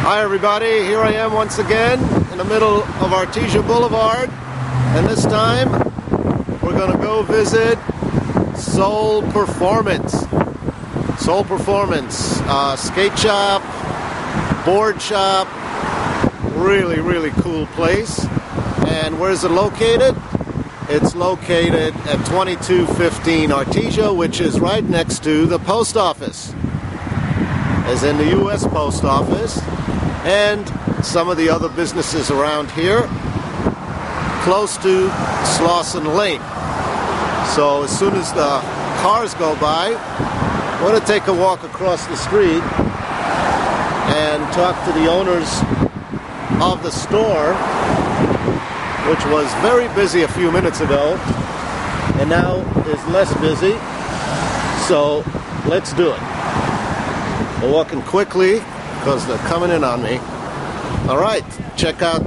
Hi everybody, here I am once again in the middle of Artesia Boulevard, and this time we're going to go visit Soul Performance. Soul Performance, skate shop, board shop, really cool place. And where's it located? It's located at 2215 Artesia, which is right next to the post office, as in the U.S. Post Office, and some of the other businesses around here, close to Slauson Lane. So as soon as the cars go by, we're going to take a walk across the street and talk to the owners of the store, which was very busy a few minutes ago, and now is less busy. So let's do it. We're walking quickly because they're coming in on me. All right, check out.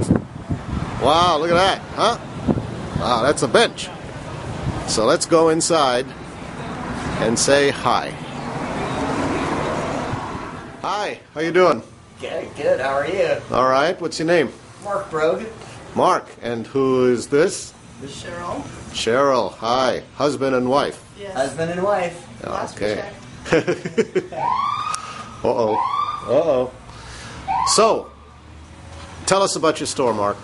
Wow, look at that, huh? Wow, that's a bench. So let's go inside and say hi. Hi, how you doing? Good. How are you? All right, what's your name? Mark Brogue. Mark, and who is this? This is Cheryl. Cheryl, hi. Husband and wife? Yes. Husband and wife. Okay. Uh-oh. So, tell us about your store, Mark.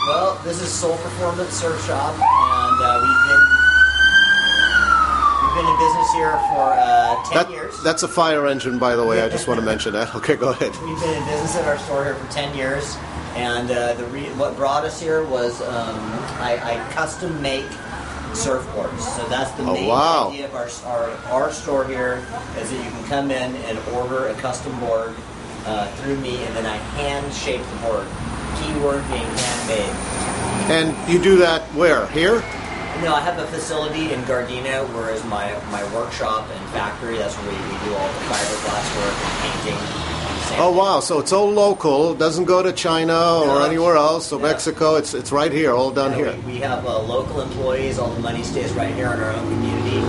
Well, this is Soul Performance Surf Shop, and we've been in business here for 10 years. That's a fire engine, by the way. I just want to mention that. Okay, go ahead. We've been in business at our store here for 10 years, and what brought us here was I custom make surfboards. So that's the main idea of our store here, is that you can come in and order a custom board through me, and then I hand shape the board. Keyword being handmade. And you do that where? Here? No, I have a facility in Gardena, where is my workshop and factory. That's where we do all the fiberglass work and painting. Oh wow! So it's all local. It doesn't go to China or anywhere else. So Mexico, it's right here, all done here. We have local employees. All the money stays right here in our own community,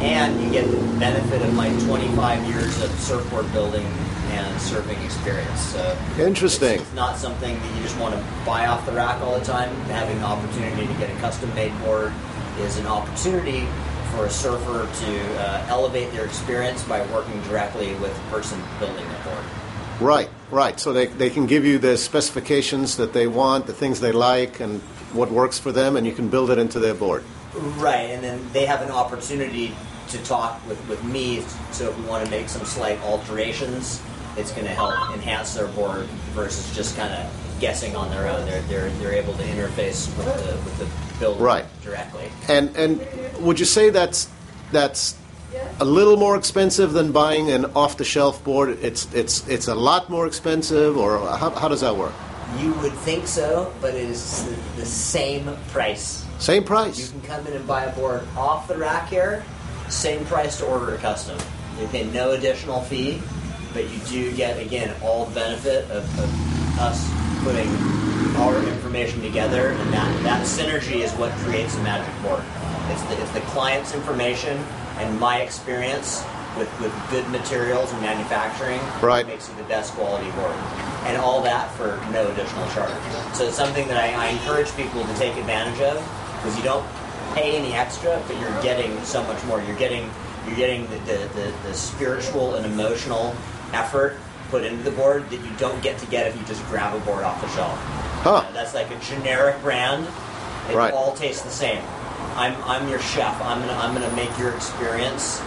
and you get the benefit of my 25 years of surfboard building and surfing experience. So interesting. It's not something that you just want to buy off the rack all the time. Having the opportunity to get a custom-made board is an opportunity for a surfer to elevate their experience by working directly with the person building the board. Right. So they can give you the specifications that they want, the things they like, and what works for them, and you can build it into their board. Right, and then they have an opportunity to talk with me, so if we want to make some slight alterations, it's going to help enhance their board versus just kind of guessing on their own. They're able to interface with the builder directly. And would you say that's a little more expensive than buying an off-the-shelf board? It's a lot more expensive, or how does that work? You would think so, but it is the same price. Same price? You can come in and buy a board off the rack here, same price to order a custom. You pay no additional fee, but you do get, again, all the benefit of us putting our information together, and that synergy is what creates a magic board. It's the client's information and my experience with good materials and manufacturing makes it the best quality board. And all that for no additional charge. So it's something that I encourage people to take advantage of, because you don't pay any extra, but you're getting so much more. You're getting the spiritual and emotional effort put into the board that you don't get if you just grab a board off the shelf. That's like a generic brand. It all tastes the same. I'm your chef. I'm gonna make your experience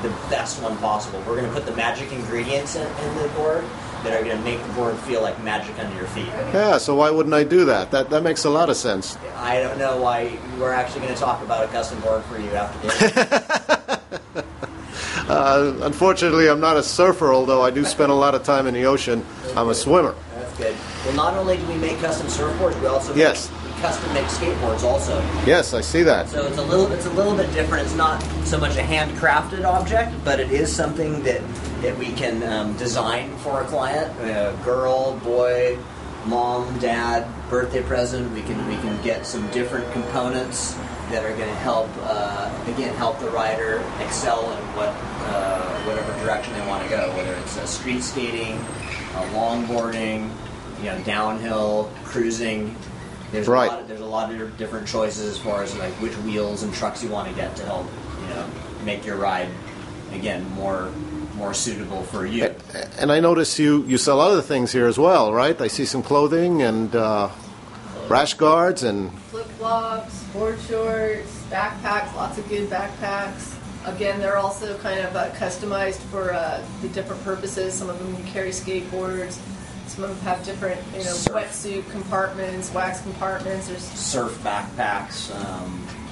the best one possible. We're gonna put the magic ingredients in the board that are gonna make the board feel like magic under your feet. Yeah, so why wouldn't I do that? That makes a lot of sense. I don't know why we're actually gonna talk about a custom board for you after this. Unfortunately, I'm not a surfer, although I do spend a lot of time in the ocean. I'm a swimmer. That's good. Well, not only do we make custom surfboards, we also custom make skateboards also. Yes, I see that. So it's a little bit different. It's not so much a handcrafted object, but it is something that we can design for a client. Girl, boy, mom, dad, birthday present. We can get some different components that are going to help the rider excel in whatever direction they want to go. Whether it's street skating, longboarding, downhill, cruising. There's Right. There's a lot of different choices as far as like which wheels and trucks you want to get to help make your ride again more suitable for you. And I notice you sell other things here as well, right? I see some clothing and rash guards and flip-flops, board shorts, backpacks, lots of good backpacks. Again, they're also kind of customized for the different purposes. Some of them you carry skateboards. Some of them have different, wetsuit compartments, wax compartments. There's surf backpacks,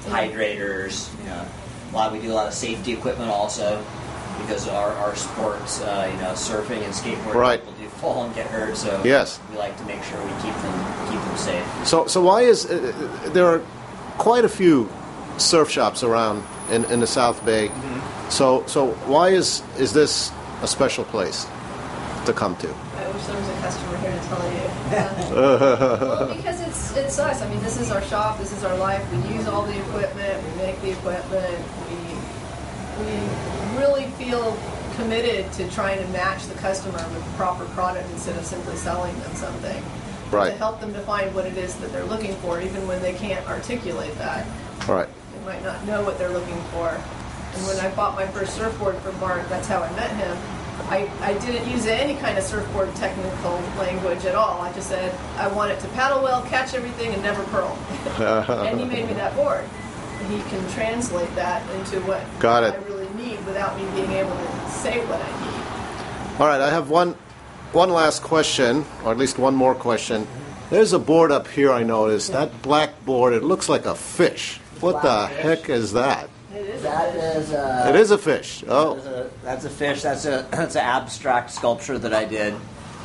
hydrators. We do a lot of safety equipment also because our sports, surfing and skateboarding, right. people do fall and get hurt. So yes. We like to make sure we keep them safe. So why is there are quite a few surf shops around in the South Bay? Mm-hmm. So why is this a special place to come to? I wish there was a customer here to tell you. Well, because it's us. I mean, this is our shop. This is our life. We use all the equipment. We make the equipment. We really feel committed to trying to match the customer with the proper product instead of simply selling them something. Right. To help them define what it is that they're looking for, even when they can't articulate that. Right. They might not know what they're looking for. And when I bought my first surfboard from Bart, that's how I met him. I didn't use any kind of surfboard technical language at all. I just said, I want it to paddle well, catch everything, and never curl. And he made me that board. And he can translate that into what I really need without me being able to say what I need. All right, I have one last question, or at least one more question. There's a board up here I noticed. That black board, it looks like a fish. What the heck is that? It is a fish. Oh, that's a fish. That's an abstract sculpture that I did.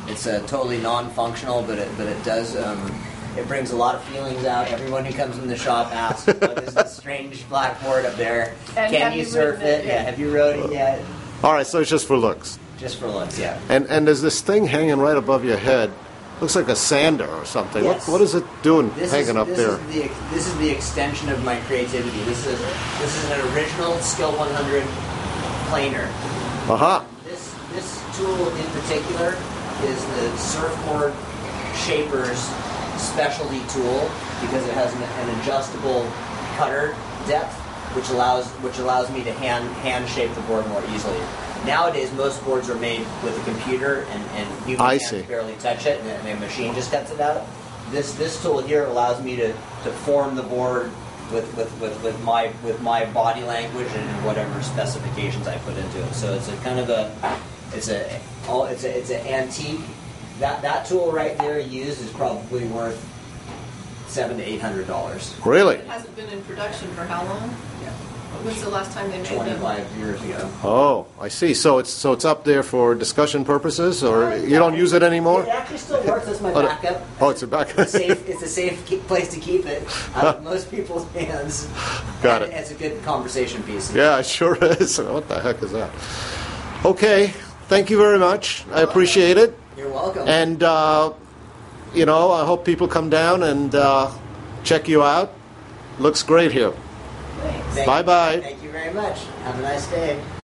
It's totally non-functional, but it does. It brings a lot of feelings out. Everyone who comes in the shop asks, "What is this strange blackboard up there? And can you surf it? Yeah, have you rode it yet?" All right, so it's just for looks. Just for looks, yeah. And there's this thing hanging right above your head. Looks like a sander or something. Yes. What is it doing hanging up there? This is the extension of my creativity. This is an original Skill 100 planer. Uh-huh. This tool in particular is the surfboard shaper's specialty tool because it has an adjustable cutter depth, which allows me to hand shape the board more easily. Nowadays, most boards are made with a computer, and human hands barely touch it, and the machine just cuts it out. This tool here allows me to form the board with my body language and whatever specifications I put into it. So it's a kind of it's an antique. That tool right there used is probably worth $700 to $800. Really? It hasn't been in production for how long? Yeah. When's the last time they made 25 years ago. Oh, I see. So it's up there for discussion purposes, or you don't use it anymore? It actually still works. That's my backup. Oh, it's a backup. It's a safe place to keep it out of most people's hands. Got it. It's a good conversation piece. Yeah, it sure is. What the heck is that? Okay, thank you very much. I appreciate it. You're welcome. And, I hope people come down and check you out. Looks great here. Thanks. Bye-bye. Thank you very much. Have a nice day.